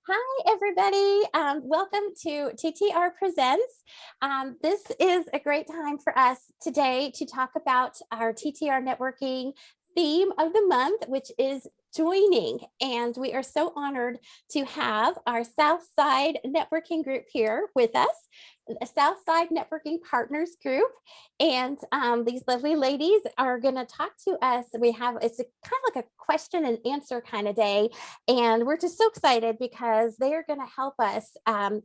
Hi, everybody. Welcome to TTR Presents. This is a great time for us today to talk about our TTR networking theme of the month, which is joining. And we are so honored to have our Southside networking group here with us, a Southside Networking Partners group. And these lovely ladies are going to talk to us. It's kind of like a question and answer kind of day. And we're just so excited because they are going to help us.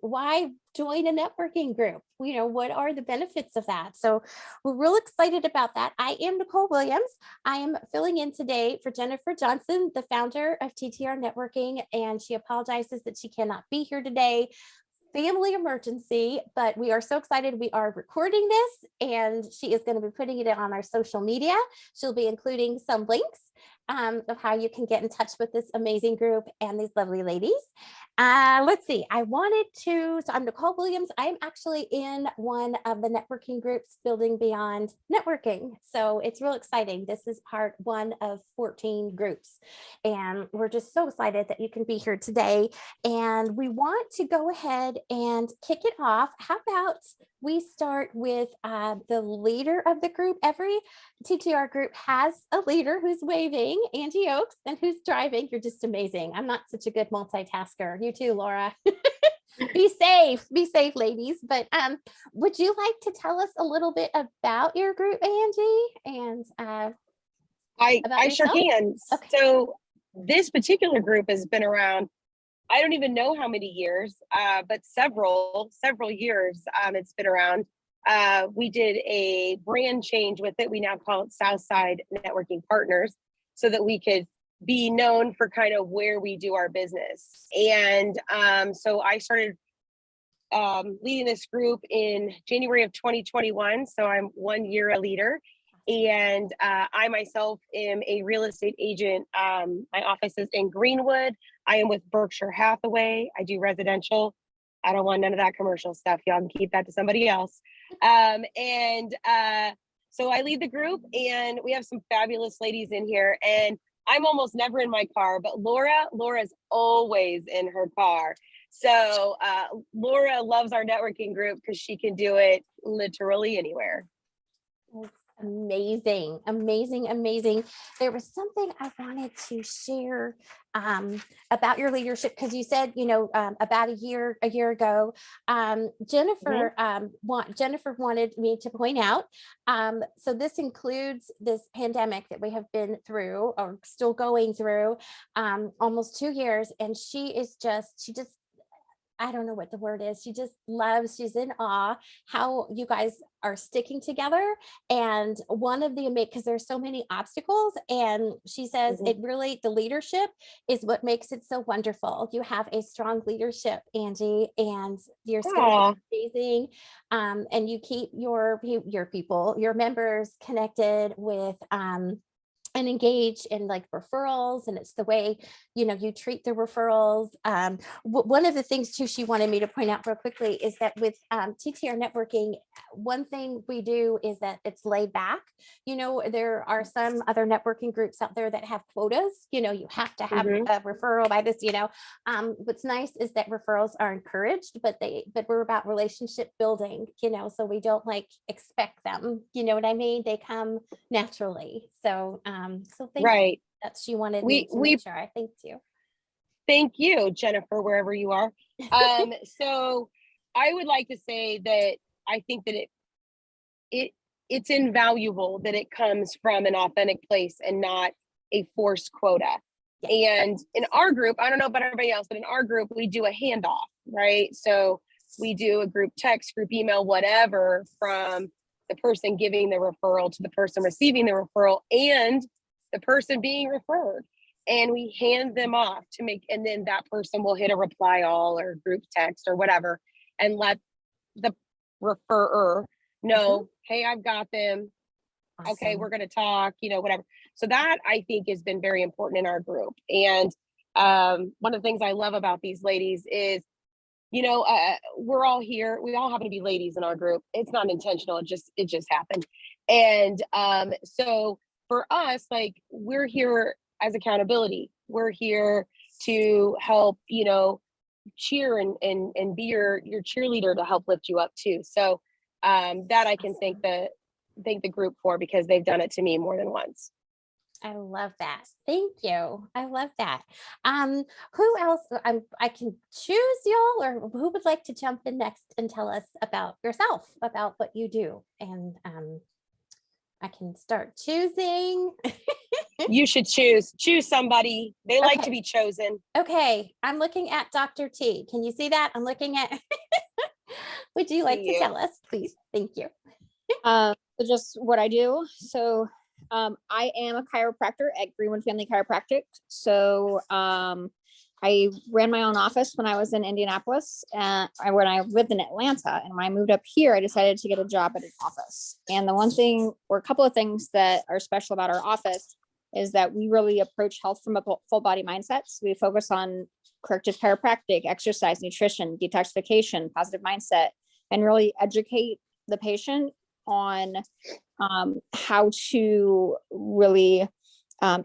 Why join a networking group? What are the benefits of that? So we're real excited about that. I am Nicole Williams. I am filling in today for Jennifer Johnson, the founder of TTR Networking, and she apologizes that she cannot be here today. Family emergency, but we are so excited. We are recording this and she is going to be putting it on our social media. She'll be including some links of how you can get in touch with this amazing group and these lovely ladies. Let's see. So I'm Nicole Williams. I'm actually in one of the networking groups, Building Beyond Networking. So it's real exciting. This is part one of 14 groups. And we're just so excited that you can be here today. And we want to go ahead and kick it off. How about we start with the leader of the group? Every TTR group has a leader who's waving, Angie Oakes, and who's driving. You're just amazing. I'm not such a good multitasker. You too, Laura. Be safe, ladies. But would you like to tell us a little bit about your group, Angie, and about I sure yourself? can. Okay. So this particular group has been around, I don't even know how many years, but several years it's been around. We did a brand change with it. We now call it Southside Networking Partners so that we could be known for kind of where we do our business. And so I started leading this group in January of 2021. So I'm 1 year a leader. And I myself am a real estate agent. My office is in Greenwood. I am with Berkshire Hathaway. I do residential. I don't want none of that commercial stuff. Y'all can keep that to somebody else. So I lead the group, and we have some fabulous ladies in here. And I'm almost never in my car, but Laura's always in her car. So Laura loves our networking group because she can do it literally anywhere. Amazing. There was something I wanted to share about your leadership, because you said, about a year ago, Jennifer wanted me to point out. So this includes this pandemic that we have been through, or still going through, almost 2 years, and she just I don't know what the word is. She's in awe how you guys are sticking together. And because there's so many obstacles. And she says the leadership is what makes it so wonderful. You have a strong leadership, Angie, and your skills are amazing. And you keep your people, your members connected with, and engage in like referrals, and it's the way you treat the referrals. One of the things too she wanted me to point out real quickly is that with TTR networking, one thing we do is that it's laid back. There are some other networking groups out there that have quotas. You have to have a referral by this. What's nice is that referrals are encouraged, but we're about relationship building. So we don't expect them. You know what I mean? They come naturally. So thank you. That she wanted me to make sure I thanked you. Thank you, Jennifer, wherever you are. So I would like to say that I think that it's invaluable that it comes from an authentic place and not a forced quota. Yes. And in our group, I don't know about everybody else, but in our group, we do a handoff, right? So we do a group text, group email, whatever, from the person giving the referral to the person receiving the referral and the person being referred. And we hand them off and then that person will hit a reply all or group text or whatever and let the referrer know, hey, I've got them. Awesome. Okay, we're going to talk, whatever. So that I think has been very important in our group. And one of the things I love about these ladies is, we're all here. We all happen to be ladies in our group. It's not intentional. It just happened. And so for us, we're here as accountability. We're here to help, cheer and be your cheerleader to help lift you up too. So that I can thank the group for, because they've done it to me more than once. I love that. Thank you. I love that. Who else? I can choose y'all, or who would like to jump in next and tell us about yourself, about what you do? And I can start choosing. You should choose somebody. They like to Okay. be chosen. Okay. I'm looking at Dr. T. Can you see that? I'm looking at. Would you like to tell us, please? Thank you. So just what I do. So I am a chiropractor at Greenwood Family Chiropractic. So I ran my own office when I was in Indianapolis, and when I lived in Atlanta. And when I moved up here, I decided to get a job at an office. And the one thing, or a couple of things that are special about our office, is that we really approach health from a full body mindset. So we focus on corrective chiropractic, exercise, nutrition, detoxification, positive mindset, and really educate the patient on how to really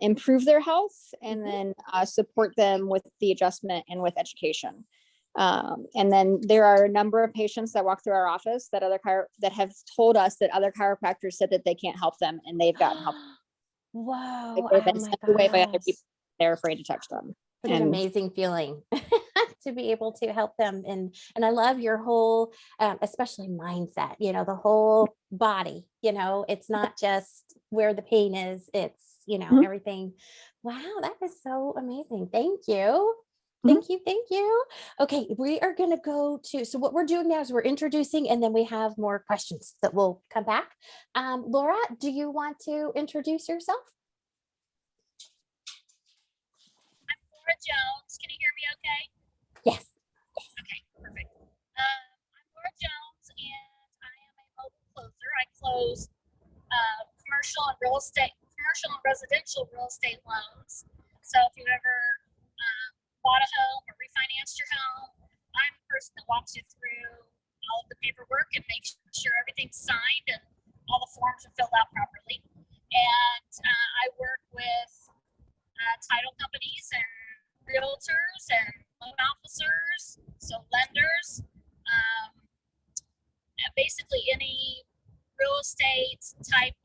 improve their health, and then support them with the adjustment and with education. And then there are a number of patients that walk through our office that that have told us that other chiropractors said that they can't help them, and they've gotten help. Whoa. Like they've Oh been my sent away by other gosh. people. They're afraid to touch them. What an amazing feeling to be able to help them. And I love your whole, especially mindset, the whole body, it's not just where the pain is, it's, everything. Wow, that is so amazing. Thank you. Thank you. Thank you. Okay, we are going to go to, so what we're doing now is we're introducing, and then we have more questions that will come back. Laura, do you want to introduce yourself? Laura Jones. Can you hear me okay? Yes. Okay, perfect. I'm Laura Jones, and I am a mobile closer. I close commercial and residential real estate loans. So if you've ever bought a home or refinanced your home, I'm the person that walks you through all of the paperwork and makes sure everything's signed and all the forms are filled out properly. And I work with title companies and realtors and loan officers, so lenders, basically any real estate type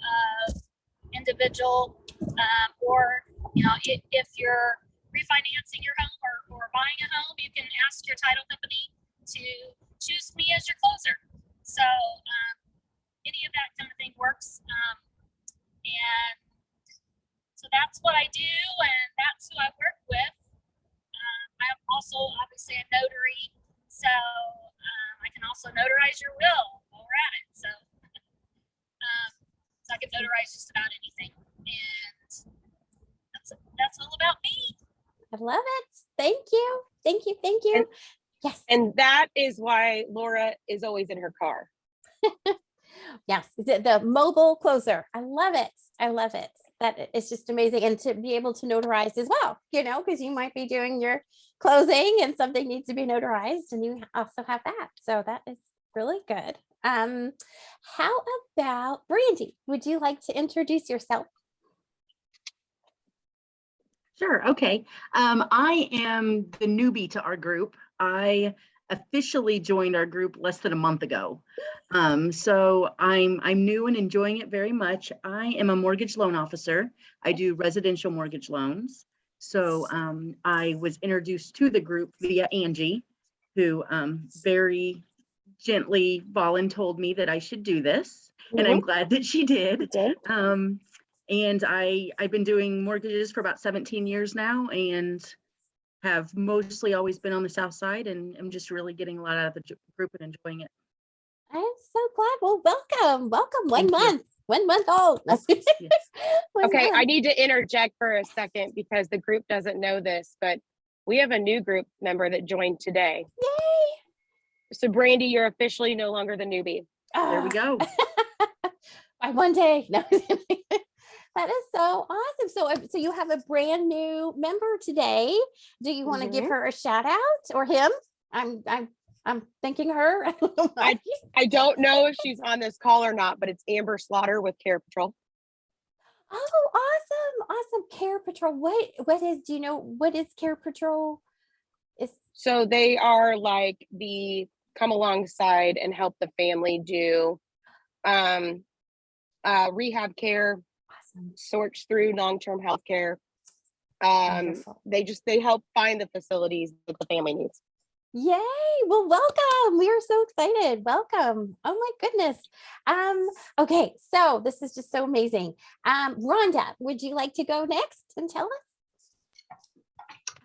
of individual, or if you're refinancing your home or buying a home, you can ask your title company to choose me as your closer. So any of that kind of thing works, and so that's what I do, and that's who I work with. I'm also obviously a notary, so I can also notarize your will while we're at it. So, so I can notarize just about anything, and that's all about me. I love it. Thank you. Thank you. Thank you. Yes. And that is why Laura is always in her car. Yes, the mobile closer. I love it. I love it. That is just amazing. And to be able to notarize as well, because you might be doing your closing and something needs to be notarized, and you also have that. So that is really good. How about Brandy? Would you like to introduce yourself? Sure. Okay. I am the newbie to our group. I officially joined our group less than a month ago. So I'm new and enjoying it very much. I am a mortgage loan officer. I do residential mortgage loans. So I was introduced to the group via Angie, who very gently volunteered me that I should do this. And I'm glad that she did. And I've been doing mortgages for about 17 years now, and have mostly always been on the Southside, and I'm just really getting a lot out of the group and enjoying it. I'm so glad. Well, welcome. Welcome. Thank you. 1 month old. Yes. Okay, I need to interject for a second because the group doesn't know this, but we have a new group member that joined today. Yay. So Brandy, you're officially no longer the newbie. There we go. By one day. No. That is so awesome. So you have a brand new member today. Do you want to give her a shout out, or him? I'm thinking her. I don't know if she's on this call or not, but it's Amber Slaughter with Care Patrol. Oh, awesome. Awesome. Care Patrol. What is, do you know, what is Care Patrol? So they are like come alongside and help the family do rehab care, Awesome. sorts through long-term health care. Wonderful. They help find the facilities that the family needs. Yay. Well, welcome. We are so excited. Welcome. Oh my goodness. Okay, so this is just so amazing. Rhonda, would you like to go next and tell us?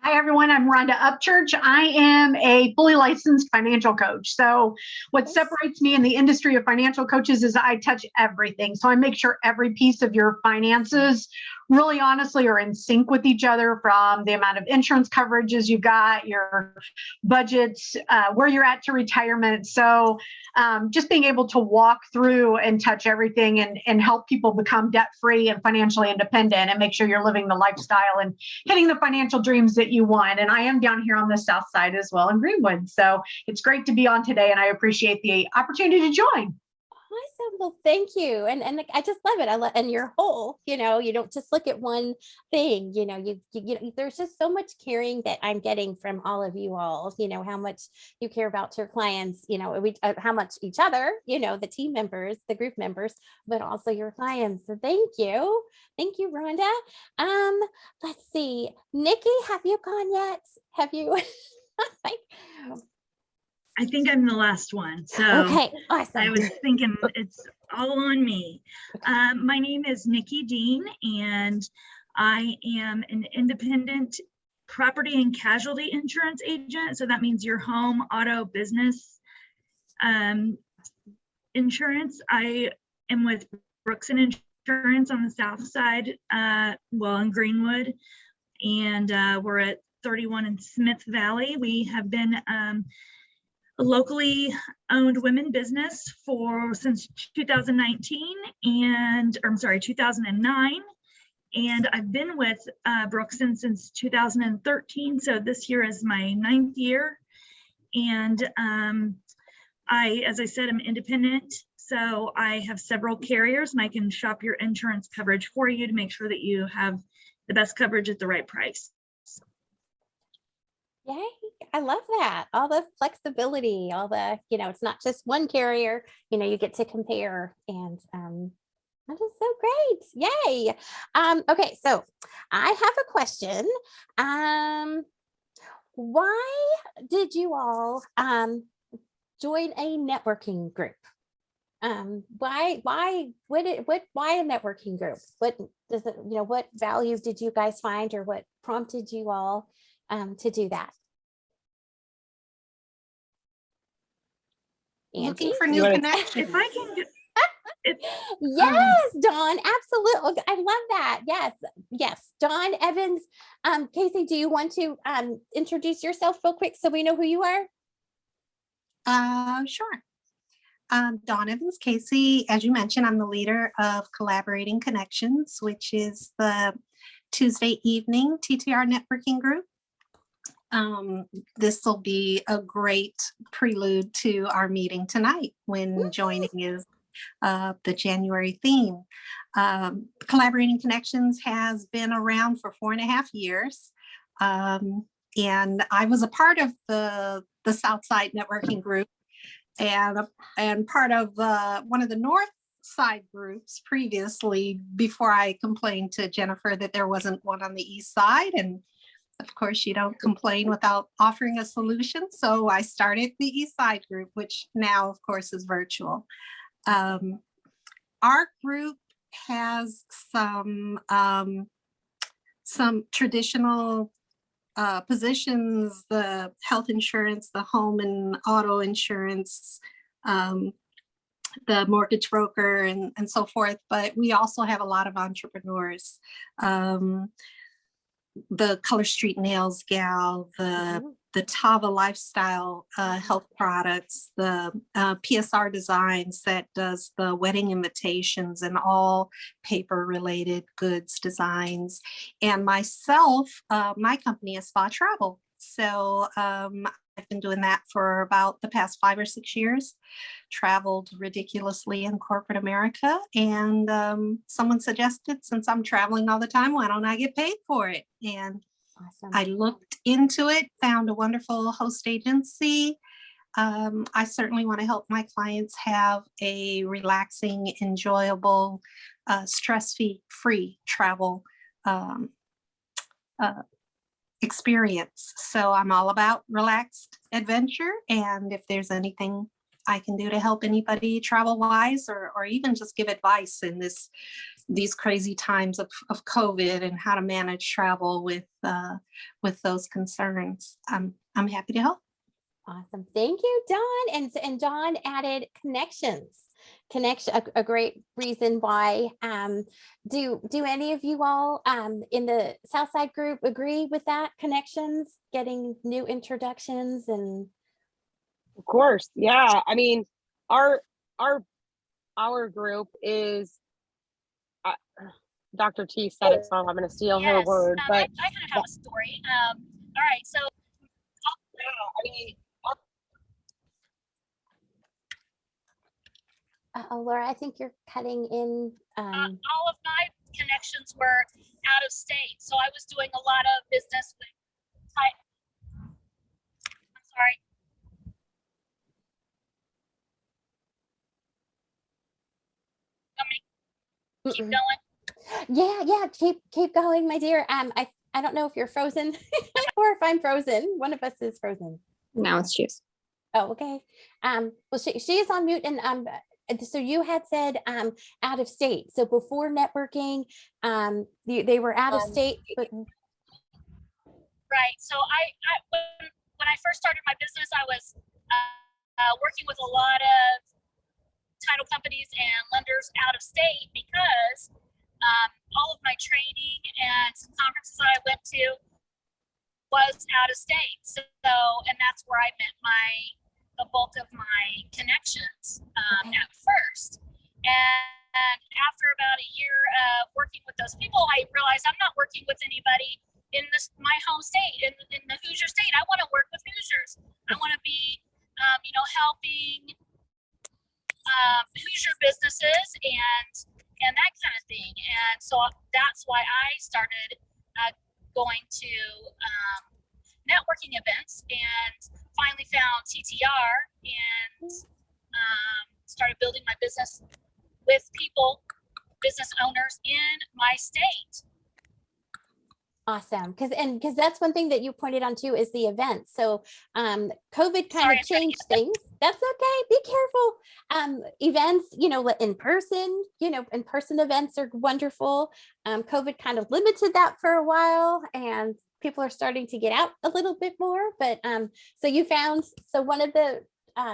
Hi, everyone. I'm Rhonda Upchurch. I am a fully licensed financial coach. So what separates me in the industry of financial coaches is I touch everything. So I make sure every piece of your finances really honestly are in sync with each other, from the amount of insurance coverages you got, your budgets, where you're at to retirement. So just being able to walk through and touch everything and help people become debt-free and financially independent and make sure you're living the lifestyle and hitting the financial dreams that you want. And I am down here on the Southside as well in Greenwood. So it's great to be on today, and I appreciate the opportunity to join. Awesome. Well, thank you. And I just love it. And your whole, you don't just look at one thing, there's just so much caring that I'm getting from all of you all, how much you care about your clients, how much each other, the team members, the group members, but also your clients. So thank you. Thank you, Rhonda. Let's see. Nikki, have you gone yet? Have you? I think I'm the last one. So okay, awesome. I was thinking it's all on me. My name is Nikki Dean, and I am an independent property and casualty insurance agent. So that means your home, auto, business insurance. I am with Brooks and Insurance on the Southside, in Greenwood, and we're at 31 in Smith Valley. We have been a locally owned women business since 2009, and I've been with Brookson since 2013. So this year is my 9th year, and as I said, I'm independent. So I have several carriers, and I can shop your insurance coverage for you to make sure that you have the best coverage at the right price. Yay, I love that. All the flexibility, all the, it's not just one carrier, you get to compare, and that is so great. Yay. Okay, so I have a question. Why did you all join a networking group? Why a networking group? What does it, what value did you guys find, or what prompted you all to do that? Looking Angie? for new connections. If I can yes, Dawn, absolutely. I love that. Yes. Dawn Evans. Casey, do you want to introduce yourself real quick so we know who you are? Sure. Dawn Evans Casey, as you mentioned, I'm the leader of Collaborating Connections, which is the Tuesday evening TTR networking group. This will be a great prelude to our meeting tonight when joining is the January theme. Collaborating Connections has been around for 4.5 years. And I was a part of the Southside networking group and part of one of the North Side groups previously, before I complained to Jennifer that there wasn't one on the East Side. And of course, you don't complain without offering a solution. So I started the East Side group, which now, of course, is virtual. Our group has some traditional positions, the health insurance, the home and auto insurance, the mortgage broker, and so forth. But we also have a lot of entrepreneurs. The Color Street Nails gal, the Tava Lifestyle health products, the PSR Designs that does the wedding invitations and all paper related goods designs, and myself, my company is Spa Travel. So I've been doing that for about the past 5 or 6 years, traveled ridiculously in corporate America. And someone suggested, since I'm traveling all the time, why don't I get paid for it? And Awesome. I looked into it, found a wonderful host agency. I certainly want to help my clients have a relaxing, enjoyable, stress-free travel experience. So I'm all about relaxed adventure. And if there's anything I can do to help anybody travel wise, or even just give advice in these crazy times of COVID and how to manage travel with those concerns, I'm happy to help. Awesome. Thank you, Dawn. And Dawn added connections. A great reason why. Do any of you all in the Southside group agree with that? Connections, getting new introductions, and Of course. Yeah. I mean, our group is Dr. T said it, so I'm going to steal her word, but I kind of have a story. All right, so I mean, Laura, I think you're cutting in. all of my connections were out of state, so I was doing a lot of business with. I'm sorry. Keep going. Yeah, keep going, my dear. I don't know if you're frozen or if I'm frozen. One of us is frozen. Now it's choose. Oh, okay. Well, she is on mute, and so you had said out of state. So before networking, they were out of state, but Right. So when I first started my business, I was working with a lot of title companies and lenders out of state because all of my training and some conferences that I went to was out of state. So, and that's where I met the bulk of my connections at first. And after about a year of working with those people, I realized I'm not working with anybody in my home state, in the Hoosier state. I want to work with Hoosiers. I want to be, helping Hoosier businesses and that kind of thing. And so that's why I started going to networking events and finally found TTR and started building my business with people, business owners in my state. awesome. Because that's one thing that you pointed on too, is the events. So COVID kind of changed things. That's okay. Be careful. Events, in person events are wonderful. COVID kind of limited that for a while, and people are starting to get out a little bit more. But so one of the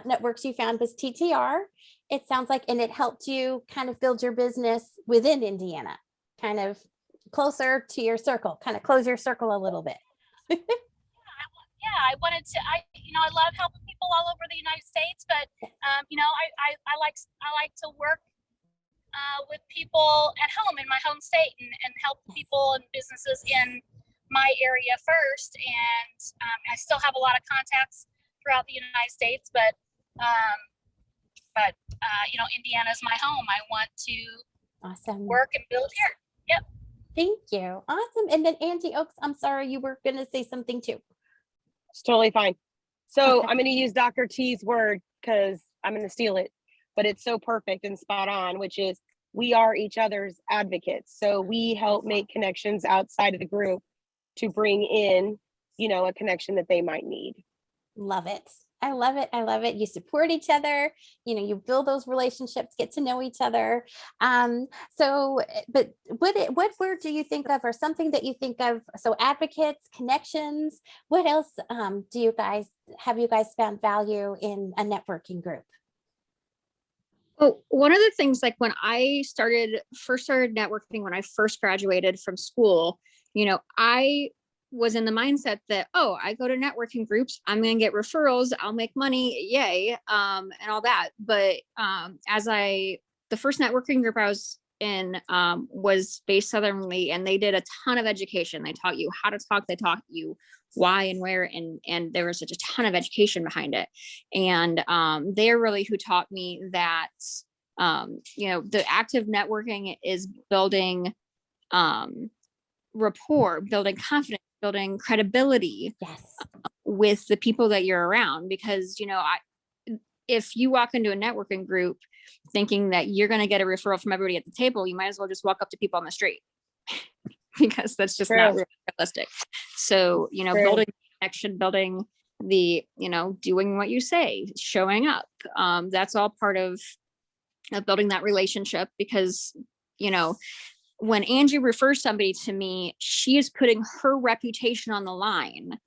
networks you found was TTR. It sounds like, and it helped you kind of build your business within Indiana, kind of closer to your circle, kind of close your circle a little bit. I wanted to, I love helping people all over the United States, but, I like to work with people at home in my home state and help people and businesses in my area first. And I still have a lot of contacts throughout the United States, but Indiana is my home. I want to work and build here. Yep. Thank you. Awesome. And then Angie Oaks, I'm sorry, you were going to say something too. It's totally fine. So I'm going to use Dr. T's word because I'm going to steal it, but it's so perfect and spot on, which is we are each other's advocates. So we help make connections outside of the group to bring in, a connection that they might need. Love it. I love it. I love it. You support each other, you build those relationships, get to know each other. But what word do you think of, or something that you think of? So advocates, connections, what else have you guys found value in a networking group? Oh, one of the things, like when I first started networking, when I first graduated from school, I was in the mindset that, I go to networking groups, I'm going to get referrals, I'll make money, yay, and all that. But the first networking group I was in was based southernly, and they did a ton of education. They taught you how to talk, they taught you why and where, and there was such a ton of education behind it. And they're really who taught me that, the active networking is building rapport, building confidence, building credibility Yes. with the people that you're around, because, if you walk into a networking group thinking that you're going to get a referral from everybody at the table, you might as well just walk up to people on the street because that's just not realistic. So, True. building connection, building the, doing what you say, showing up. That's all part of building that relationship, because, when Angie refers somebody to me, she is putting her reputation on the line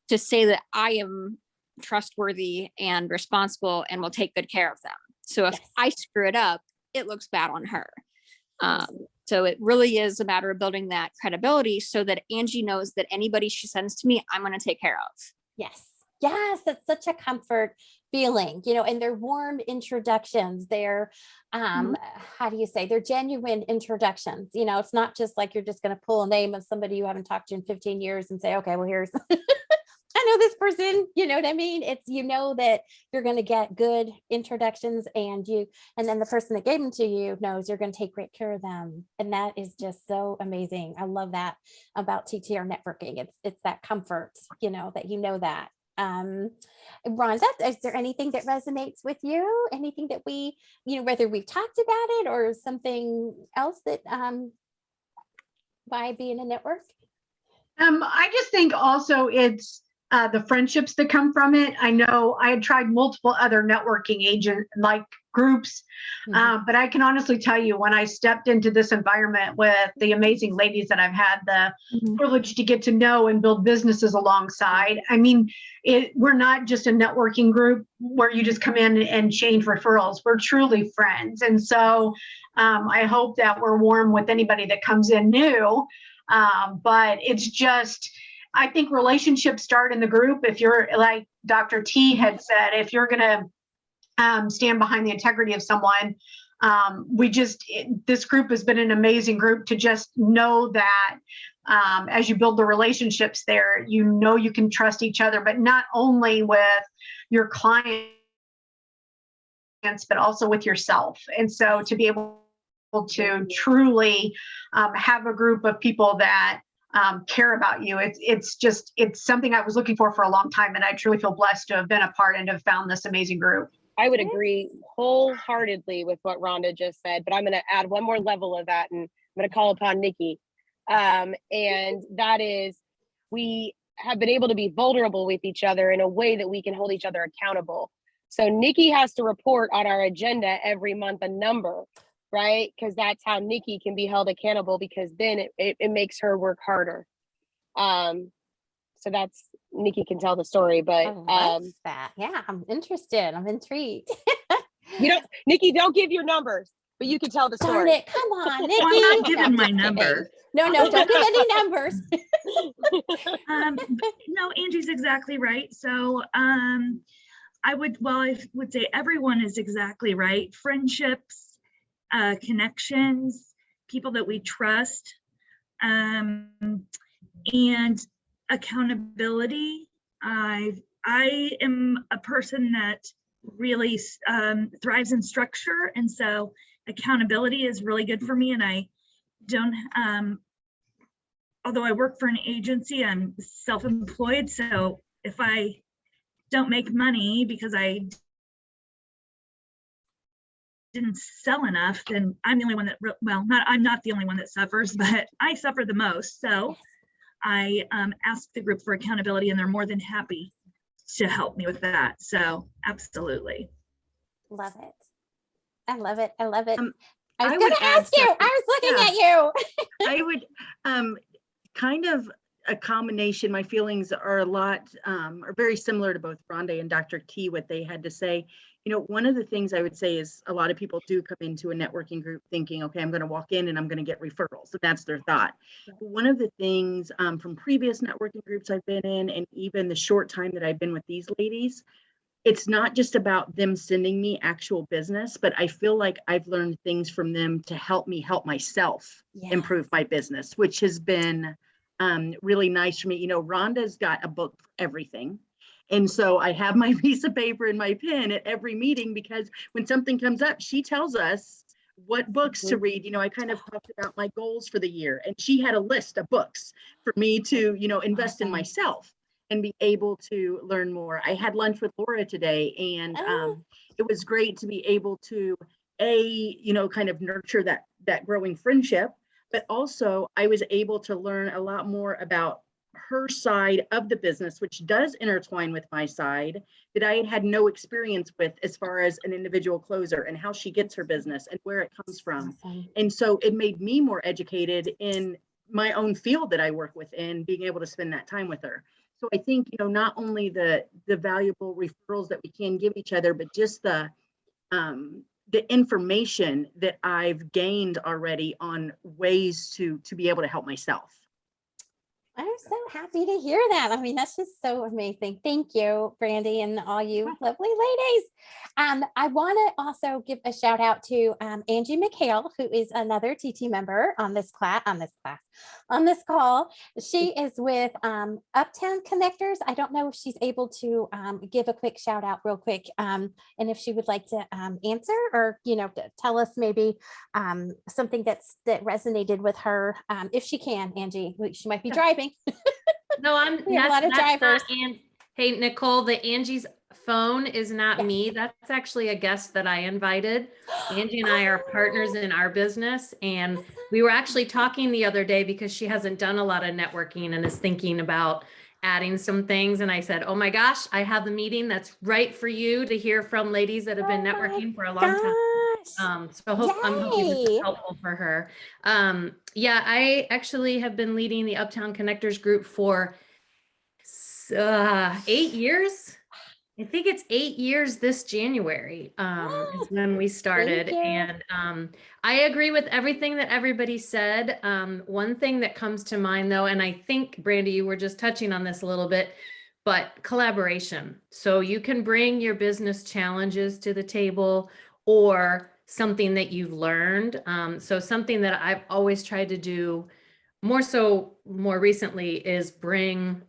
to say that I am trustworthy and responsible and will take good care of them. So if I screw it up, it looks bad on her. So it really is a matter of building that credibility so that Angie knows that anybody she sends to me, I'm going to take care of. Yes. Yes. It's such a comfort feeling, and they're warm introductions. They're, how do you say, they're genuine introductions. It's not just like you're just going to pull a name of somebody you haven't talked to in 15 years and say, okay, well, here's, I know this person, you know what I mean? It's, that you're going to get good introductions, and then the person that gave them to you knows you're going to take great care of them. And that is just so amazing. I love that about TTR networking. It's that comfort, that that. Rhonda, is there anything that resonates with you? Anything that we, whether we've talked about it or something else that, why be in a network? I just think also it's the friendships that come from it. I know I had tried multiple other networking groups, but I can honestly tell you, when I stepped into this environment with the amazing ladies that I've had the privilege to get to know and build businesses alongside, we're not just a networking group where you just come in and change referrals. We're truly friends. And so I hope that we're warm with anybody that comes in new. But it's just, I think relationships start in the group. If you're, like Dr. T had said, if you're going to stand behind the integrity of someone, this group has been an amazing group to just know that as you build the relationships there, you can trust each other, but not only with your clients, but also with yourself. And so to be able to truly have a group of people that care about you, it's something I was looking for a long time, and I truly feel blessed to have been a part and have found this amazing group. I would agree wholeheartedly with what Rhonda just said, but I'm going to add one more level of that, and I'm going to call upon Nikki. And that is, we have been able to be vulnerable with each other in a way that we can hold each other accountable. So Nikki has to report on our agenda every month a number, right? Because that's how Nikki can be held accountable, because then it makes her work harder. So that's, Nikki can tell the story, but that. Yeah, I'm interested. I'm intrigued. Nikki, don't give your numbers, but you can tell the story. Darn it. Come on, Nikki. I'm not giving my number. No, don't give any numbers. No, Angie's exactly right. So I would say everyone is exactly right. Friendships, connections, people that we trust, and accountability. I am a person that really thrives in structure, and so accountability is really good for me. And I don't, although I work for an agency, I'm self-employed. So if I don't make money because I didn't sell enough, then I'm the only one that, I'm not the only one that suffers, but I suffer the most. So I ask the group for accountability, and they're more than happy to help me with that. So absolutely. Love it. I love it. I love it. I was I going would to ask you. something. I was looking at you. I would kind of a combination. My feelings are are very similar to both Rhonda and Dr. T, what they had to say. One of the things I would say is a lot of people do come into a networking group thinking, okay, I'm going to walk in and I'm going to get referrals. So that's their thought. One of the things from previous networking groups I've been in, and even the short time that I've been with these ladies, it's not just about them sending me actual business, but I feel like I've learned things from them to help me help myself improve my business, which has been really nice for me. Rhonda's got a book for everything. And so I have my piece of paper and my pen at every meeting, because when something comes up, she tells us what books to read. I kind of talked about my goals for the year, and she had a list of books for me to, invest in Awesome. myself and be able to learn more. I had lunch with Laura today, and Oh. it was great to be able to kind of nurture that growing friendship, but also I was able to learn a lot more about her side of the business, which does intertwine with my side that I had no experience with as far as an individual closer and how she gets her business and where it comes from. Awesome. And so it made me more educated in my own field that I work within, being able to spend that time with her. So I think, not only the valuable referrals that we can give each other, but just the information that I've gained already on ways to be able to help myself. I'm so happy to hear that. I mean, that's just so amazing. Thank you, Brandy, and all you lovely ladies. I want to also give a shout out to Angie Mchale, who is another TT member on this call. She is with Uptown Connectors. I don't know if she's able to give a quick shout out real quick, and if she would like to answer or to tell us maybe something that resonated with her. If she can, Angie, she might be driving. No, We have a lot of drivers. Hey, Nicole, the Angie's phone is not me. That's actually a guest that I invited. Angie and I are partners in our business, and we were actually talking the other day because she hasn't done a lot of networking and is thinking about adding some things. And I said, oh my gosh, I have the meeting that's right for you to hear from ladies that have been networking for a long time. So I'm hoping this is helpful for her. Yeah, I actually have been leading the Uptown Connectors group for 8 years. I think it's 8 years this January is when we started. And I agree with everything that everybody said. One thing that comes to mind though, and I think Brandy, you were just touching on this a little bit, but collaboration. So you can bring your business challenges to the table or something that you've learned. So something that I've always tried to do more recently is bring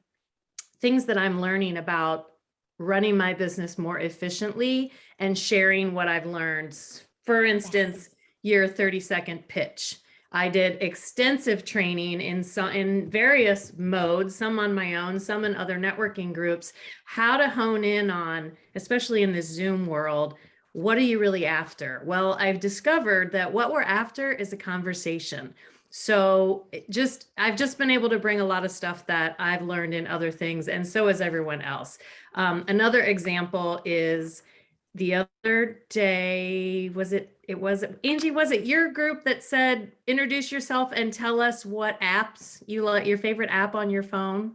things that I'm learning about running my business more efficiently and sharing what I've learned. For instance, your 30-second pitch. I did extensive training in various modes, some on my own, some in other networking groups, how to hone in on, especially in this Zoom world, what are you really after? Well, I've discovered that what we're after is a conversation. So I've just been able to bring a lot of stuff that I've learned in other things, and so has everyone else. Another example is the other day, Angie, was it your group that said, introduce yourself and tell us what apps you like, your favorite app on your phone?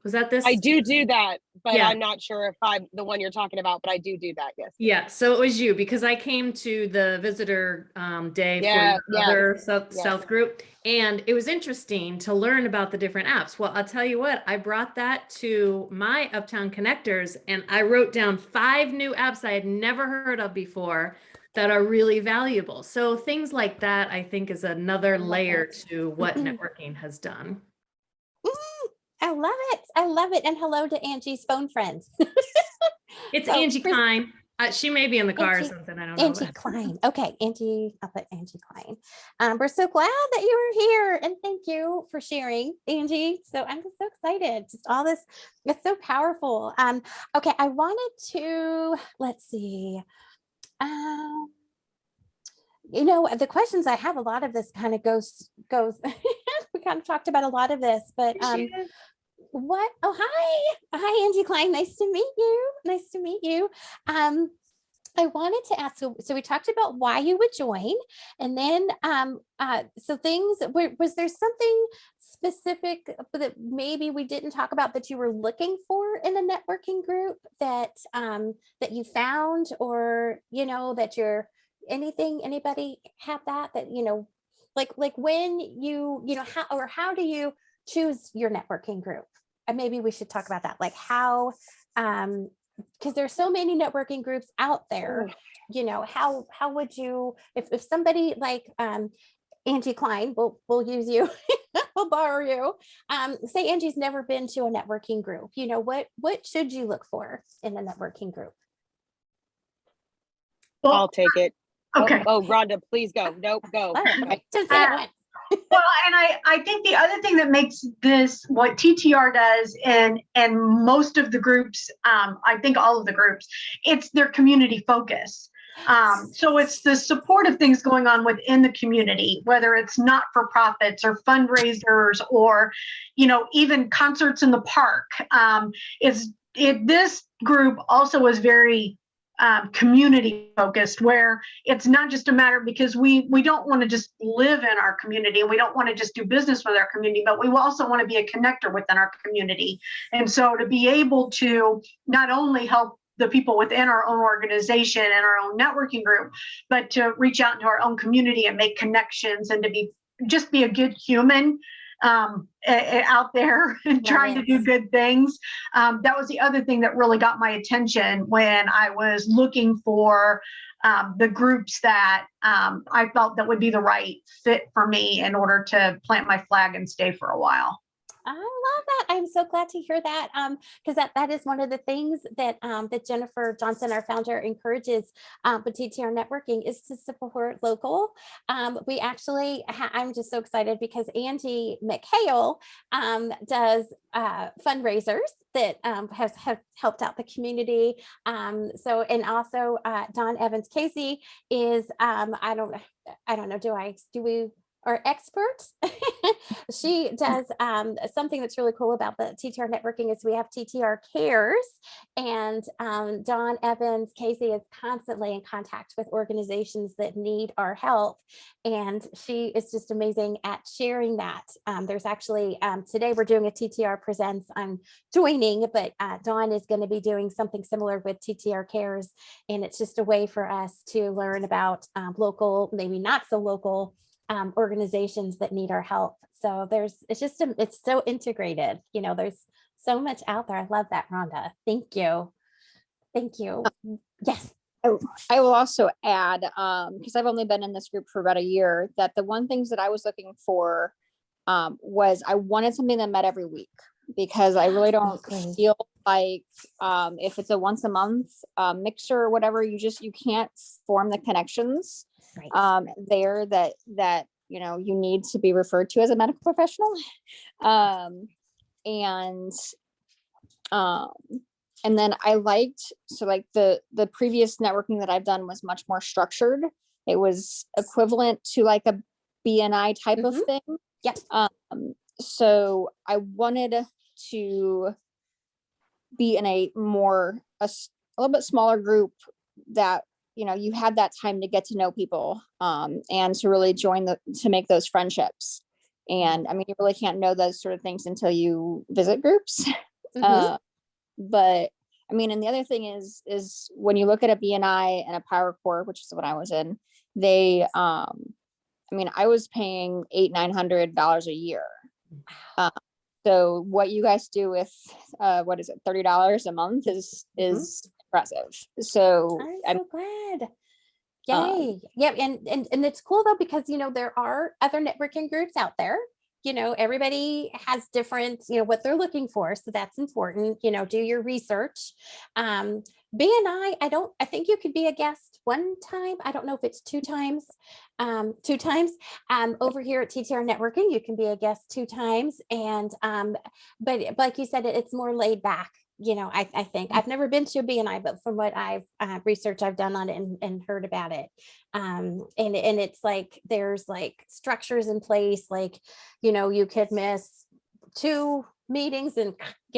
Was that this? I do that, but Yeah. I'm not sure if I'm the one you're talking about, but I do that. Yes. Yeah. So it was you, because I came to the visitor day for other South group, and it was interesting to learn about the different apps. Well, I'll tell you what, I brought that to my Uptown Connectors, and I wrote down 5 new apps I had never heard of before that are really valuable. So things like that, I think, is another layer to what networking has done. I love it. I love it. And hello to Angie's phone friend. It's Angie Klein. She may be in the car or something. I don't know. Angie Klein. Okay, Angie. I'll put Angie Klein. We're so glad that you were here, and thank you for sharing, Angie. So I'm just so excited. Just all this, it's so powerful. Okay, I wanted to, let's see. The questions I have, a lot of this kind of goes. We kind of talked about a lot of this, but hi, Angie Klein. Nice to meet you. I wanted to ask, so we talked about why you would join, and then was there something specific that maybe we didn't talk about that you were looking for in a networking group that you found, or that you're anybody have that like when how do you choose your networking group? And maybe we should talk about that, like how because there's so many networking groups out there. How would you, if somebody like Angie Klein, we'll use you, we'll borrow you, say Angie's never been to a networking group, what should you look for in a networking group? I'll take it. Okay. Oh, Rhonda, please go. Nope, go. Oh, okay. Just say it once. Well, and I think the other thing that makes this what TTR does and most of the groups, I think all of the groups, it's their community focus. So it's the supportive things going on within the community, whether it's not for profits or fundraisers or, even concerts in the park. This group also is very community focused, where it's not just a matter, because we don't want to just live in our community, we don't want to just do business with our community, but we also want to be a connector within our community. And so to be able to not only help the people within our own organization and our own networking group, but to reach out into our own community and make connections and to be a good human out there and trying to do good things. That was the other thing that really got my attention when I was looking for the groups that I felt that would be the right fit for me in order to plant my flag and stay for a while. I love that. I'm so glad to hear that, because that is one of the things that that Jennifer Johnson, our founder, encourages with TTR networking, is to support local. We actually, I'm just so excited because Angie Mchale does fundraisers that have helped out the community. So, and also Dawn Evans Casey is I don't know, do we or expert. She does something that's really cool about the TTR networking is we have TTR Cares, and Dawn Evans Casey is constantly in contact with organizations that need our help, and she is just amazing at sharing that. There's actually today we're doing a TTR Presents. I'm joining, but Dawn is going to be doing something similar with TTR Cares, and it's just a way for us to learn about local, maybe not so local organizations that need our help. So it's so integrated. There's so much out there. I love that, Rhonda. Thank you. Thank you. Yes. I will also add, because I've only been in this group for about a year, that the one things that I was looking for was I wanted something that met every week, because I really don't feel like if it's a once a month mixer or whatever, you can't form the connections there that you need to be referred to as a medical professional. And then I liked, so like the previous networking that I've done was much more structured. It was equivalent to like a BNI type of thing. Yep. So I wanted to be in a little bit smaller group that you had that time to get to know people and to really to make those friendships. And I mean, you really can't know those sort of things until you visit groups. But I mean, and the other thing is when you look at a BNI and a Power Corps, which is what I was in, they, I mean, I was paying $800-900 a year. So what you guys do with, what is it, $30 a month is impressive. So I'm so glad. Yay. Yeah. And it's cool though, because, there are other networking groups out there. Everybody has different, what they're looking for. So that's important, do your research. BNI, I think you could be a guest one time. I don't know if it's two times. Over here at TTR Networking, you can be a guest 2 times. And, but like you said, it's more laid back. I think I've never been to a BNI, but from what I've researched, I've done on it and heard about it. And it's like, there's like structures in place, like, you could miss 2 meetings and,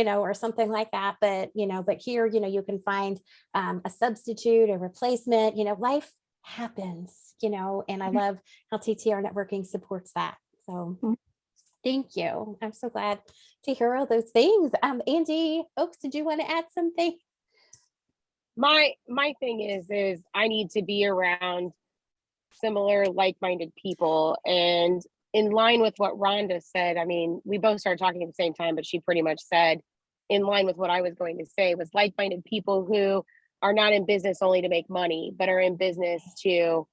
or something like that. But, but here, you can find a substitute, a replacement, life happens, and I love how TTR networking supports that. So thank you. I'm so glad to hear all those things. Angie Oaks, did you want to add something? My thing is I need to be around similar like-minded people, and in line with what Rhonda said. I mean, we both started talking at the same time, but she pretty much said in line with what I was going to say, was like-minded people who are not in business only to make money, but are in business to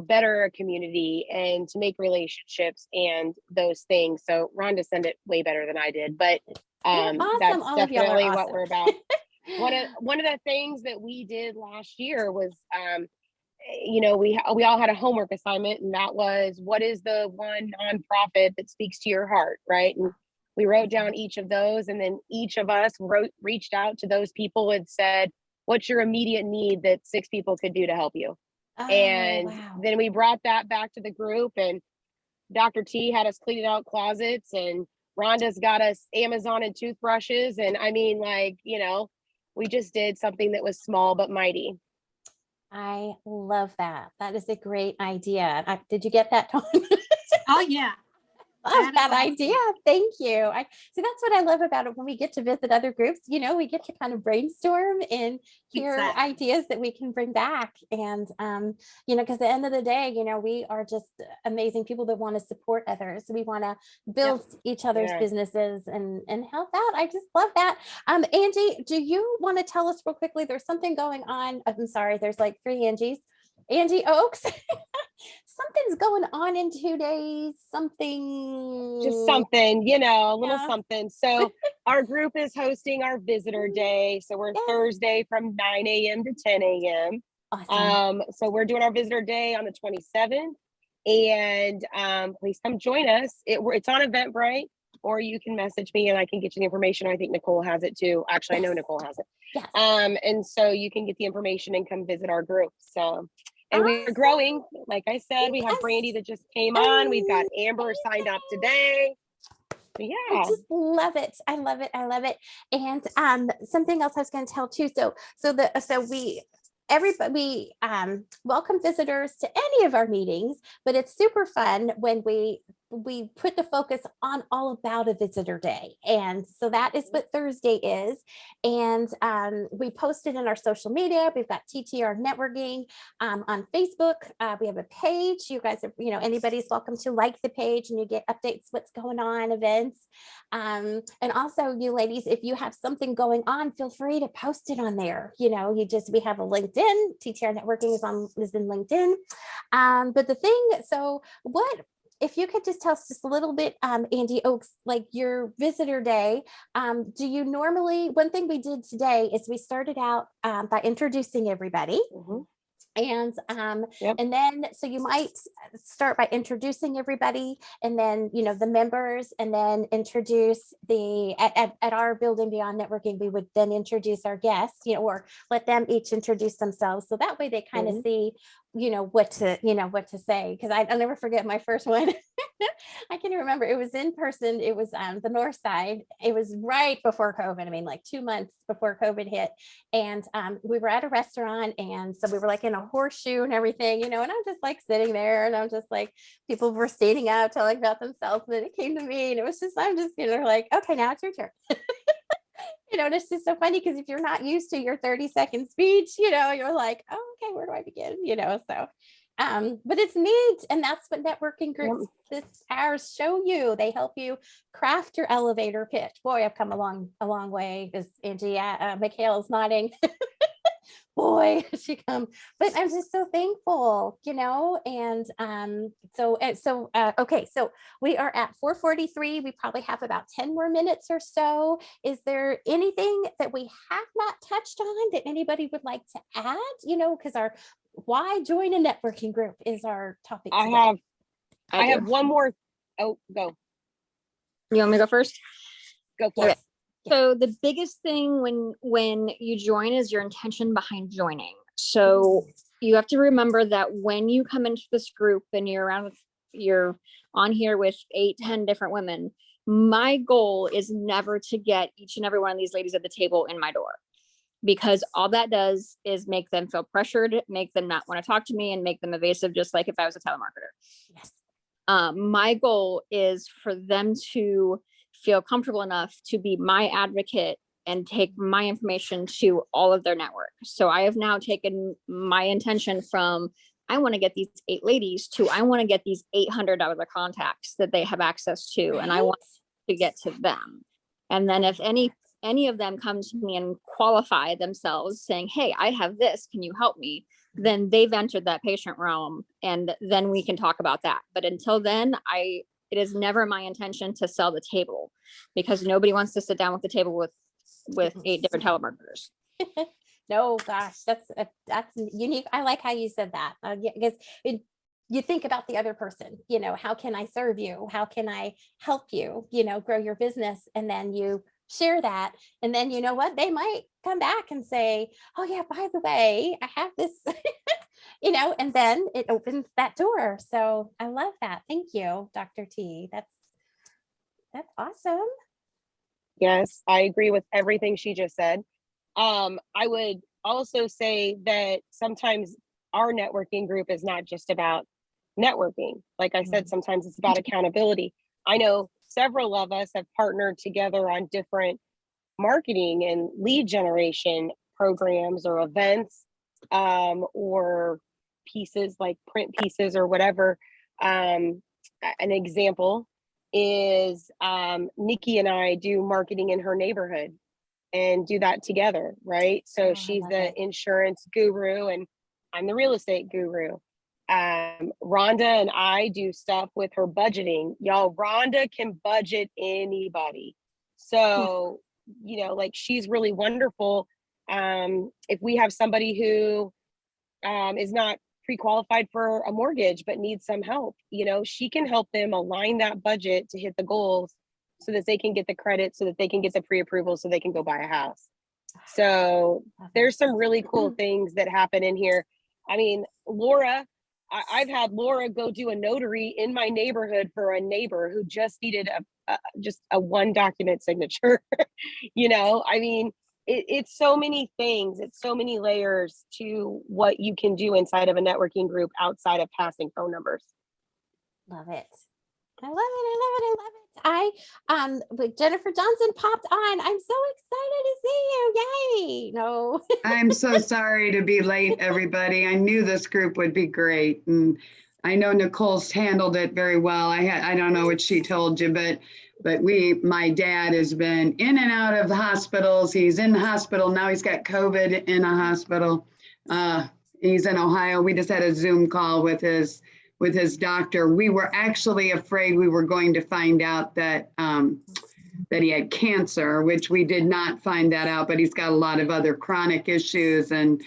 better a community and to make relationships and those things. So Rhonda said it way better than I did, but awesome. that's All definitely awesome. what we're about. One of the things that we did last year was we all had a homework assignment, and that was, what is the one nonprofit that speaks to your heart, right? And we wrote down each of those, and then each of us reached out to those people and said, what's your immediate need that 6 people could do to help you? Oh, And wow. then we brought that back to the group, and Dr. T had us cleaning out closets, and Rhonda's got us Amazon and toothbrushes. And I mean, like, we just did something that was small but mighty. I love that. That is a great idea. Did you get that, Dawn? Oh, yeah. Love that idea. Thank you. So that's what I love about it when we get to visit other groups. We get to kind of brainstorm and hear Exactly. ideas that we can bring back. And because at the end of the day, we are just amazing people that want to support others. We want to build each other's businesses and help out. I just love that. Angie, do you want to tell us real quickly? There's something going on. I'm sorry, there's like 3 Angies. Angie Oaks. Something's going on in 2 days. Just something, a little Yeah. something. So our group is hosting our visitor day. So we're Thursday from 9 a.m. to 10 a.m. Awesome. So we're doing our visitor day on the 27th, and please come join us. It's on Eventbrite, or you can message me and I can get you the information. I think Nicole has it too. Actually, I know Nicole has it. Yes. And so you can get the information and come visit our group. So. And we're growing. Like I said, we have Brandy that just came on. We've got Amber signed up today. Yeah. I just love it. I love it. I love it. And something else I was going to tell too. Everybody welcome visitors to any of our meetings, but it's super fun when we put the focus on all about a visitor day. And so that is what Thursday is. And we posted in our social media. We've got TTR networking on Facebook. We have a page. You guys are, anybody's welcome to like the page, and you get updates what's going on, events. And also, you ladies, if you have something going on, feel free to post it on there. We have a LinkedIn. TTR networking is in LinkedIn. But the thing, if you could just tell us just a little bit, Angie Oaks, like your visitor day, do you normally, one thing we did today is we started out by introducing everybody. Mm-hmm. And and then, so you might start by introducing everybody, and then, the members, and then introduce at our Building Beyond Networking, we would then introduce our guests, or let them each introduce themselves. So that way they kind of see, what to say. Cause I'll never forget my first one. I can remember it was in person. It was the North Side. It was right before COVID. I mean, like 2 months before COVID hit. And we were at a restaurant. And so we were like in a horseshoe and everything, and I'm just like sitting there, and I'm just like, people were standing up telling about themselves. And then it came to me, and it was just, I'm just, like, okay, now it's your turn. And it's just so funny, because if you're not used to your 30-second speech, you're like, oh, okay, where do I begin? So but it's neat. And that's what networking groups ours show you. They help you craft your elevator pitch. Boy, I've come a long way, because Angie Mchale is nodding. Boy, she come. But I'm just so thankful, and okay, so we are at 4:43. We probably have about 10 more minutes or so. Is there anything that we have not touched on that anybody would like to add? Because our why join a networking group is our topic today. I have one more. Oh, go. You want me to go first? Go for it. So the biggest thing when you join is your intention behind joining. So you have to remember that when you come into this group and you're on here with 8-10 different women, my goal is never to get each and every one of these ladies at the table in my door, because all that does is make them feel pressured, make them not want to talk to me, and make them evasive, just like if I was a telemarketer. Yes. My goal is for them to feel comfortable enough to be my advocate and take my information to all of their network. So I have now taken my intention from, I want to get these 8 ladies, to I want to get these $800 contacts that they have access to, right? And I want to get to them. And then if any of them come to me and qualify themselves saying, hey, I have this, can you help me? Then they've entered that patient realm, and then we can talk about that. But until then, it is never my intention to sell the table, because nobody wants to sit down with the table with 8 different telemarketers. No, gosh, that's unique. I like how you said that, because you think about the other person, how can I serve you? How can I help you, grow your business? And then you share that. And then you know what? They might come back and say, oh yeah, by the way, I have this, and then it opens that door. So I love that. Thank you, Dr. T. That's awesome. Yes, I agree with everything she just said. I would also say that sometimes our networking group is not just about networking. Like I said, sometimes it's about accountability. I know several of us have partnered together on different marketing and lead generation programs or events, or pieces like print pieces or whatever. An example is Nikki and I do marketing in her neighborhood and do that together, right? So she's the insurance guru and I'm the real estate guru. Rhonda and I do stuff with her budgeting. Y'all, Rhonda can budget anybody. So, like she's really wonderful. If we have somebody who is not pre-qualified for a mortgage but needs some help, she can help them align that budget to hit the goals so that they can get the credit, so that they can get the pre-approval, so they can go buy a house. So there's some really cool things that happen in here. I mean, Laura, I've had Laura go do a notary in my neighborhood for a neighbor who just needed just a one document signature. I mean, it's so many things. It's so many layers to what you can do inside of a networking group outside of passing phone numbers. Love it. I love it. I love it. I love it. But Jennifer Johnson popped on. I'm so excited to see you. Yay. No. I'm so sorry to be late, everybody. I knew this group would be great. And I know Nicole's handled it very well. I don't know what she told you, but my dad has been in and out of the hospitals. He's in the hospital. Now he's got COVID in a hospital. He's in Ohio. We just had a Zoom call with his doctor. We were actually afraid we were going to find out that he had cancer, which we did not find that out, but he's got a lot of other chronic issues. And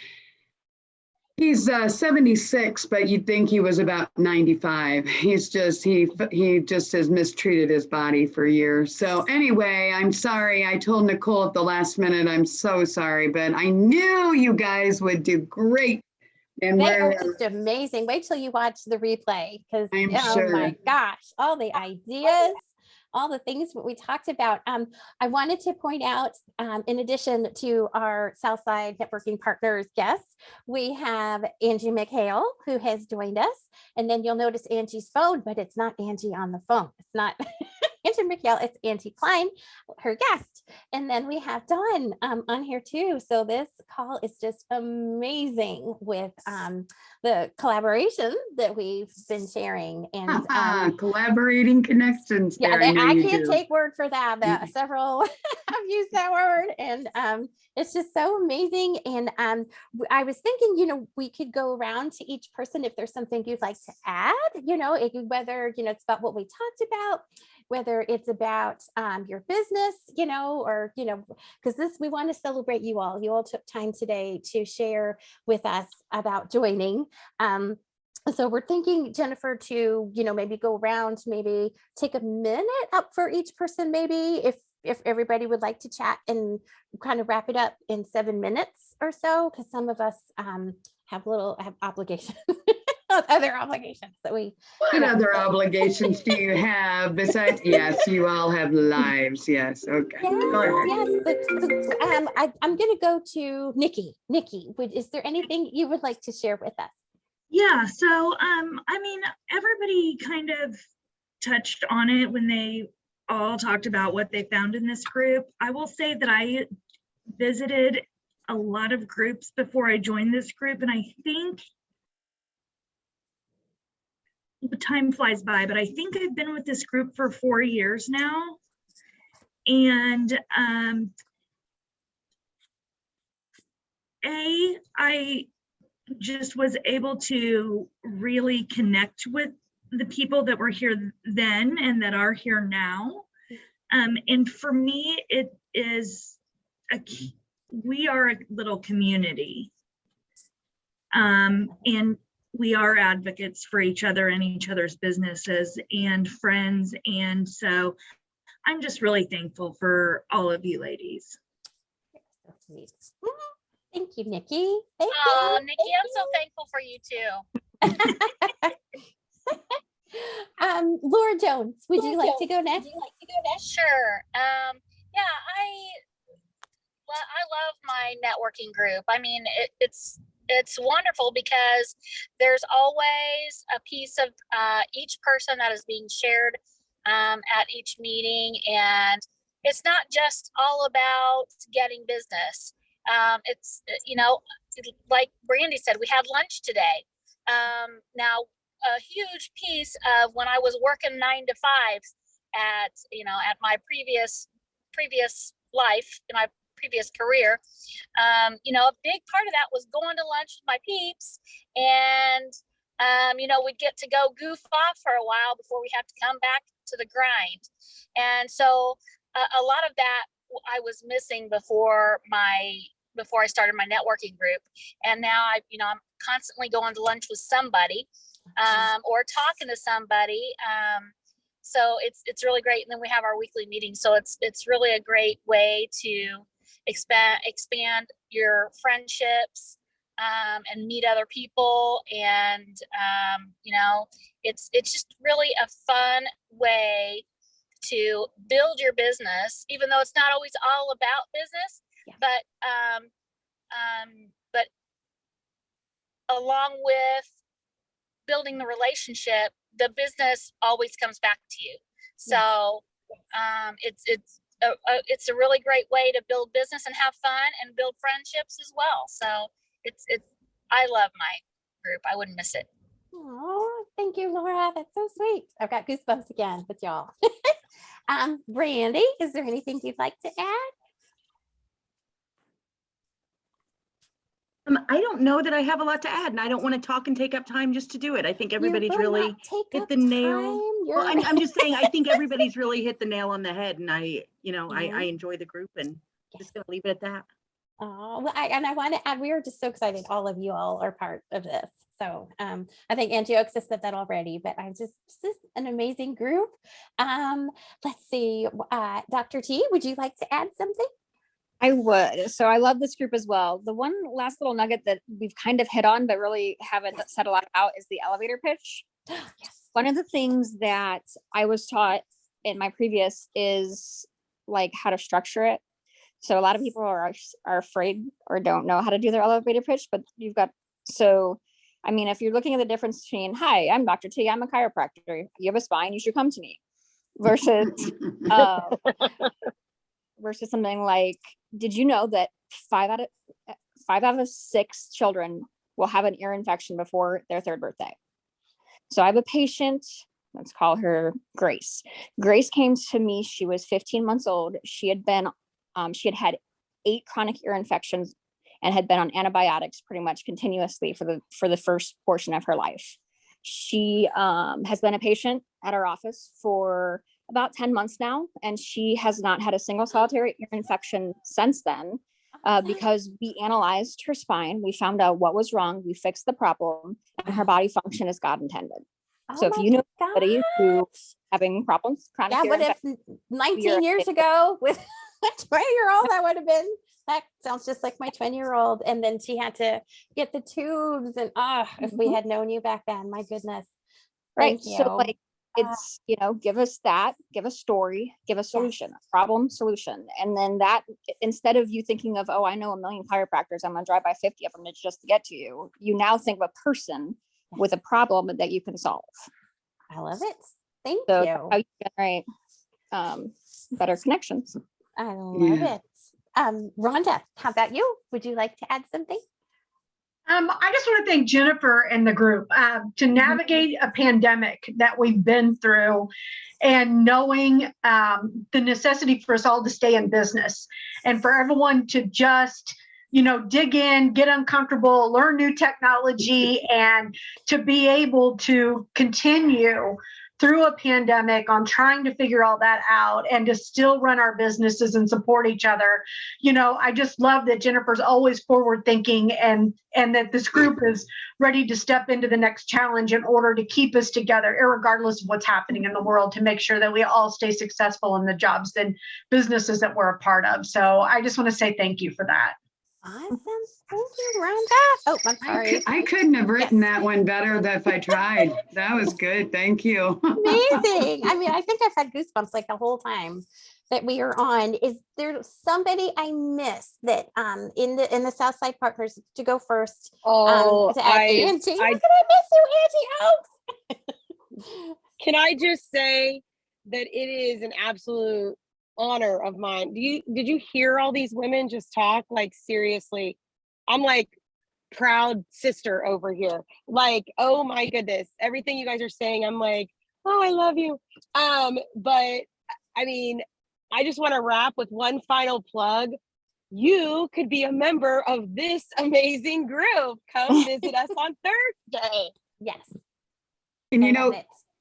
he's 76, but you'd think he was about 95. He just has mistreated his body for years. So anyway, I'm sorry. I told Nicole at the last minute, I'm so sorry, but I knew you guys would do great. And they are just amazing. Wait till you watch the replay, because oh my gosh, all the ideas, all the things that we talked about. I wanted to point out, in addition to our Southside networking partners guests, we have Angie Mchale, who has joined us. And then you'll notice Angie's phone, but it's not Angie on the phone. It's not Angie Mchale, it's Angie Klein, her guest. And then we have Dawn on here too. So this call is just amazing with the collaboration that we've been sharing. And collaborating connections. Yeah, I can't take word for that. Several have used that word, and it's just so amazing. And I was thinking, we could go around to each person if there's something you'd like to add, whether, it's about what we talked about, whether it's about your business, or, because we want to celebrate you all. You all took time today to share with us about joining. So we're thinking, Jennifer, to, maybe go around, maybe take a minute up for each person, maybe if everybody would like to chat and kind of wrap it up in 7 minutes or so, because some of us have obligations. Other obligations that we. What other obligations do you have besides? Yes, you all have lives. Yes. Okay. Yes. I'm going to go to Nikki. Nikki, is there anything you would like to share with us? Yeah. So, I mean, everybody kind of touched on it when they all talked about what they found in this group. I will say that I visited a lot of groups before I joined this group, and I think the time flies by, but I think I've been with this group for 4 years now. And I just was able to really connect with the people that were here then and that are here now. And for me, it is we are a little community. And we are advocates for each other and each other's businesses and friends. And so I'm just really thankful for all of you ladies. So sweet. Thank you, Nikki. Thank Oh, you. Nikki, I'm so thankful for you too. Laura Jones, would you like to go next? Sure. Yeah, I love my networking group. I mean, it's wonderful because there's always a piece of each person that is being shared at each meeting, and it's not just all about getting business. It's like Brandy said, we had lunch today. Now, a huge piece of when I was working 9 to 5 at my previous life, in my previous career, a big part of that was going to lunch with my peeps, and we'd get to go goof off for a while before we have to come back to the grind. And so a lot of that I was missing before I started my networking group, and now I'm constantly going to lunch with somebody or talking to somebody. So it's really great. And then we have our weekly meetings. So it's really a great way to expand your friendships and meet other people. And, it's just really a fun way to build your business, even though it's not always all about business. Yeah. But along with building the relationship, the business always comes back to you. So it's a really great way to build business and have fun and build friendships as well. So I love my group. I wouldn't miss it. Oh, thank you, Laura. That's so sweet. I've got goosebumps again with y'all. Brandy, is there anything you'd like to add? I don't know that I have a lot to add, and I don't want to talk and take up time just to do it. I think everybody's You will really not take hit up the nail. time. Well, You're- I'm just saying, I think everybody's really hit the nail on the head, and I Mhm. enjoy the group, and Yes. just gonna leave it at that. Oh, well, I want to add, we are just so excited. All of you all are part of this. So I think Angie Oaks has said that already, but this is an amazing group. Let's see, Dr. T, would you like to add something? I would. So I love this group as well. The one last little nugget that we've kind of hit on, but really haven't said a lot about is the elevator pitch. Yes. One of the things that I was taught in my previous is like how to structure it. So a lot of people are afraid or don't know how to do their elevator pitch, but if you're looking at the difference between, hi, I'm Dr. T, I'm a chiropractor. You have a spine, you should come to me, versus versus something like, did you know that 5 out of 6 children will have an ear infection before their 3rd birthday? So I have a patient, let's call her Grace. Grace came to me, she was 15 months old. She had had 8 chronic ear infections and had been on antibiotics pretty much continuously for the first portion of her life. She has been a patient at our office for about 10 months now, and she has not had a single solitary ear infection since then, because we analyzed her spine. We found out what was wrong. We fixed the problem, and her body function as God intended. So if you know somebody who's having problems, chronic ear what if infection, 19 years ago with a 20-year-old, that would have been, that sounds just like my 20-year-old. And then she had to get the tubes, and if we had known you back then, my goodness. right? Thank you. So like, it's, give us that, give a story, give a solution, a problem solution. And then that, instead of you thinking of, oh, I know a million chiropractors, I'm gonna drive by 50 of them just to get to you. You now think of a person with a problem that you can solve. I love it. Thank So you. that's how you generate better connections. I love Yeah. it. Rhonda, how about you? Would you like to add something? I just want to thank Jennifer and the group to navigate a pandemic that we've been through, and knowing the necessity for us all to stay in business, and for everyone to just, dig in, get uncomfortable, learn new technology, and to be able to continue through a pandemic on trying to figure all that out and to still run our businesses and support each other. I just love that Jennifer's always forward thinking and that this group is ready to step into the next challenge in order to keep us together, irregardless of what's happening in the world, to make sure that we all stay successful in the jobs and businesses that we're a part of. So I just want to say thank you for that. Awesome. Thank you, Rhonda. Oh, I'm sorry. I couldn't have written that one better if I tried. That was good. Thank you. Amazing. I mean, I think I've had goosebumps like the whole time that we are on. Is there somebody I missed that in the Southside partners to go first? Oh, to add Angie. How I could I miss you, Angie Oaks? can I just say that it is an absolute honor of mine. Did you hear all these women just talk? Like, seriously, I'm like proud sister over here. Like, oh my goodness, everything you guys are saying, I'm like, oh, I love you. But I mean, I just want to wrap with one final plug. You could be a member of this amazing group. Come visit us on Thursday. Yes. And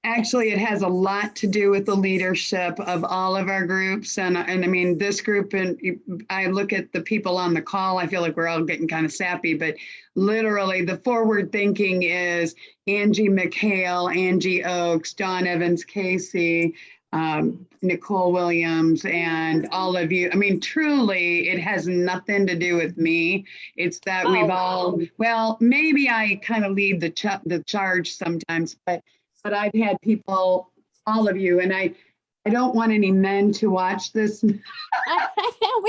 Actually, it has a lot to do with the leadership of all of our groups. And I mean, this group, and I look at the people on the call, I feel like we're all getting kind of sappy, but literally the forward thinking is Angie Mchale, Angie Oaks, Dawn Evans Casey, Nicole Williams, and all of you. I mean, truly, it has nothing to do with me. It's that we've all, well, maybe I kind of lead the charge sometimes, but I've had people, all of you, and I don't want any men to watch this. we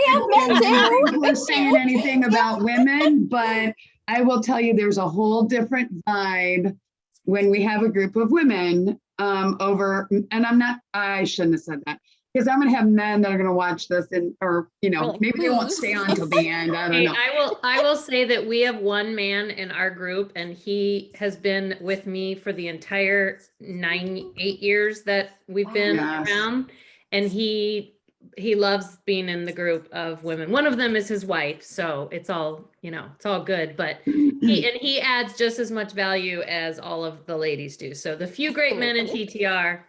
have men too. We're saying anything about women, but I will tell you there's a whole different vibe when we have a group of women over, and I shouldn't have said that, because I'm going to have men that are going to watch this or maybe they won't stay on till the end. I don't know. I will say that we have one man in our group, and he has been with me for the entire 8 years that we've been around. And he loves being in the group of women. One of them is his wife. So it's all, it's all good, but he adds just as much value as all of the ladies do. So the few great men in TTR.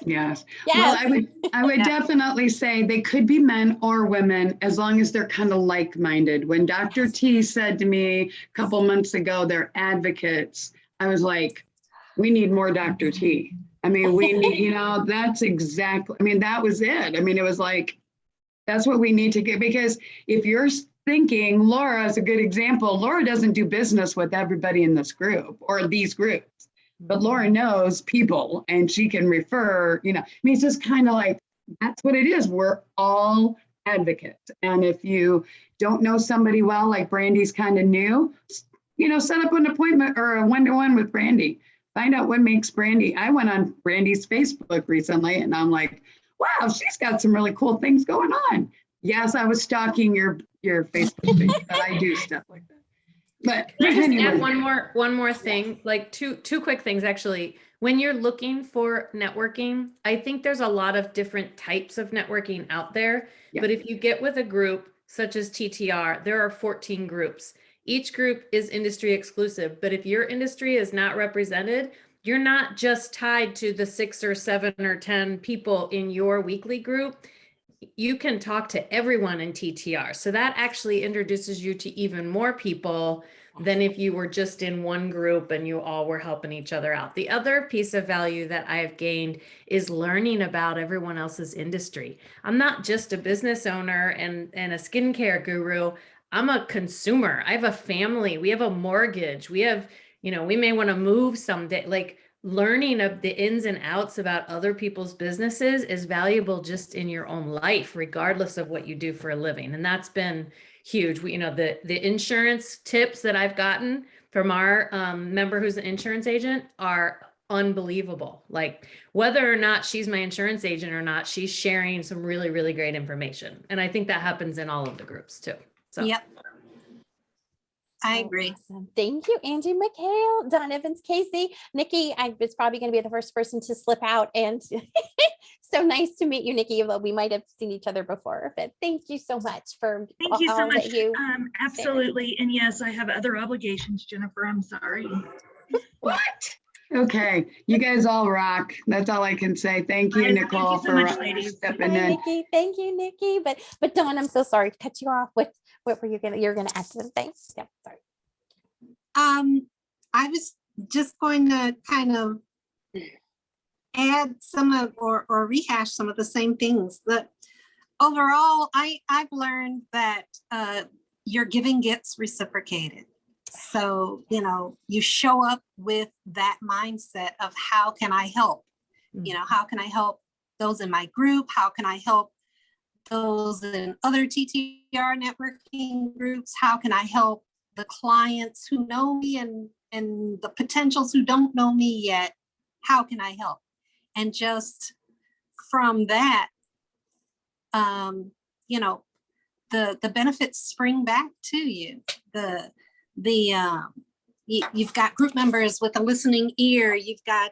Yes. Well, I would definitely say they could be men or women as long as they're kind of like-minded. When Dr. T said to me a couple months ago, they're advocates, I was like, we need more Dr. T. I mean, we need, that's exactly, I mean, that was it. I mean, it was like, that's what we need to get, because if you're thinking, Laura is a good example, Laura doesn't do business with everybody in this group or these groups. But Laura knows people and she can refer, I mean, it's just kind of like, that's what it is. We're all advocates. And if you don't know somebody well, like Brandy's kind of new, set up an appointment or a one-to-one with Brandy. Find out what makes Brandy. I went on Brandy's Facebook recently and I'm like, wow, she's got some really cool things going on. Yes, I was stalking your Facebook page, but I do stuff like that. But can I just add one more thing, like two quick things actually. When you're looking for networking, I think there's a lot of different types of networking out there. Yeah. But if you get with a group such as TTR, there are 14 groups. Each group is industry exclusive, but if your industry is not represented, you're not just tied to the 6 or 7 or 10 people in your weekly group. You can talk to everyone in TTR. So that actually introduces you to even more people than if you were just in one group and you all were helping each other out. The other piece of value that I've gained is learning about everyone else's industry. I'm not just a business owner and a skincare guru. I'm a consumer. I have a family. We have a mortgage. We have, we may want to move someday. Like, learning of the ins and outs about other people's businesses is valuable just in your own life, regardless of what you do for a living. And that's been huge. The insurance tips that I've gotten from our member who's an insurance agent are unbelievable. Like, whether or not she's my insurance agent or not, she's sharing some really, really great information. And I think that happens in all of the groups too. So. Yep. I agree. Awesome. Thank you, Angie Mchale, Dawn Evans Casey, Nikki. I was probably going to be the first person to slip out, and so nice to meet you, Nikki. Although we might have seen each other before, but thank you so much for thank you so much. Absolutely, shared. And yes, I have other obligations, Jennifer. I'm sorry. What? Okay, you guys all rock. That's all I can say. Thank you, Thank you Nicole, so for much, ladies. stepping Hi, in. Nikki. Thank you, Nikki. But Dawn, I'm so sorry to cut you off. What were you're gonna add some things? Yeah, sorry. I was just going to kind of add some of or rehash some of the same things that overall I've learned that your giving gets reciprocated. So, you know, you show up with that mindset of how can I help? You know, how can I help those in my group? How can I help those in other TTR networking groups? How can I help the clients who know me and the potentials who don't know me yet? How can I help? And just from that, you know, the benefits spring back to you. You've got group members with a listening ear. You've got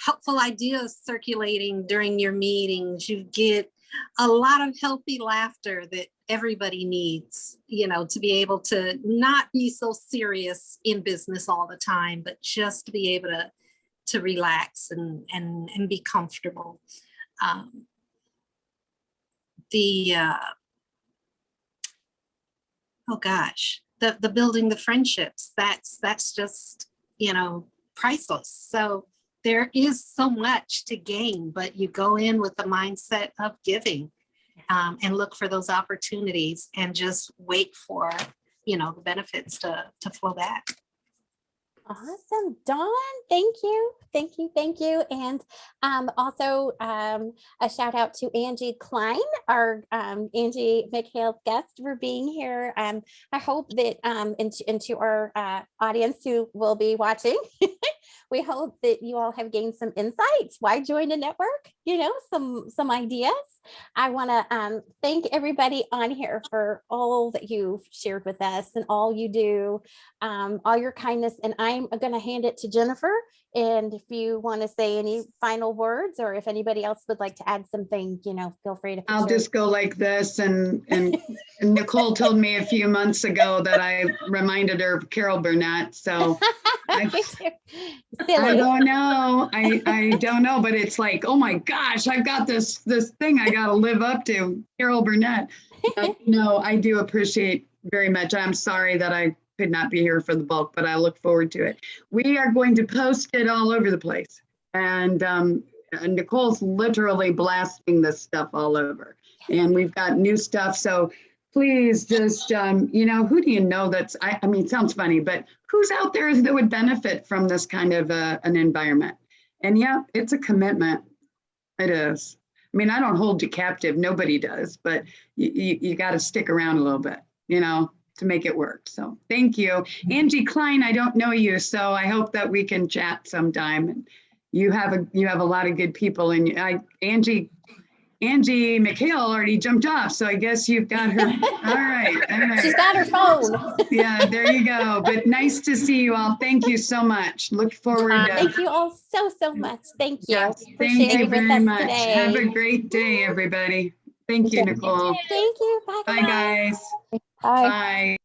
helpful ideas circulating during your meetings. You get a lot of healthy laughter that everybody needs, you know, to be able to not be so serious in business all the time, but just to be able to relax and be comfortable. Oh gosh, the building the friendships, that's just, you know, priceless. So there is so much to gain, but you go in with the mindset of giving and look for those opportunities and just wait for, you know, the benefits to flow back. Awesome, Dawn. Thank you. And also a shout out to Angie Klein, our Angie Mchale's guest, for being here. I hope that into our audience who will be watching, we hope that you all have gained some insights. Why join a network? You know, some ideas. I want to thank everybody on here for all that you've shared with us and all you do, all your kindness. And I'm going to hand it to Jennifer. And if you want to say any final words, or if anybody else would like to add something, you know, feel free to. I'll just go like this. And Nicole told me a few months ago that I reminded her of Carol Burnett. So I don't know. I don't know, but it's like, oh my gosh, I've got this thing I got to live up to, Carol Burnett. No, I do appreciate very much. I'm sorry that I could not be here for the bulk, but I look forward to it. We are going to post it all over the place. And Nicole's literally blasting this stuff all over. And we've got new stuff. So please just, you know, who do you know that's, I mean, it sounds funny, but who's out there that would benefit from this kind of an environment? And yeah, it's a commitment. It is. I mean, I don't hold you captive. Nobody does, but you got to stick around a little bit, you know, to make it work. So thank you. Angie Klein, I don't know you, so I hope that we can chat sometime. And you have a lot of good people, and Angie Mchale already jumped off, so I guess you've got her. All right. She's got her phone. Yeah, there you go. But nice to see you all. Thank you so much. Look forward to. Thank you all so much. Thank you. Yes, for thank sharing you very with us much. today. Have a great day, everybody. Thank you, Nicole. Thank you. Bye, Bye, guys. Bye. Bye.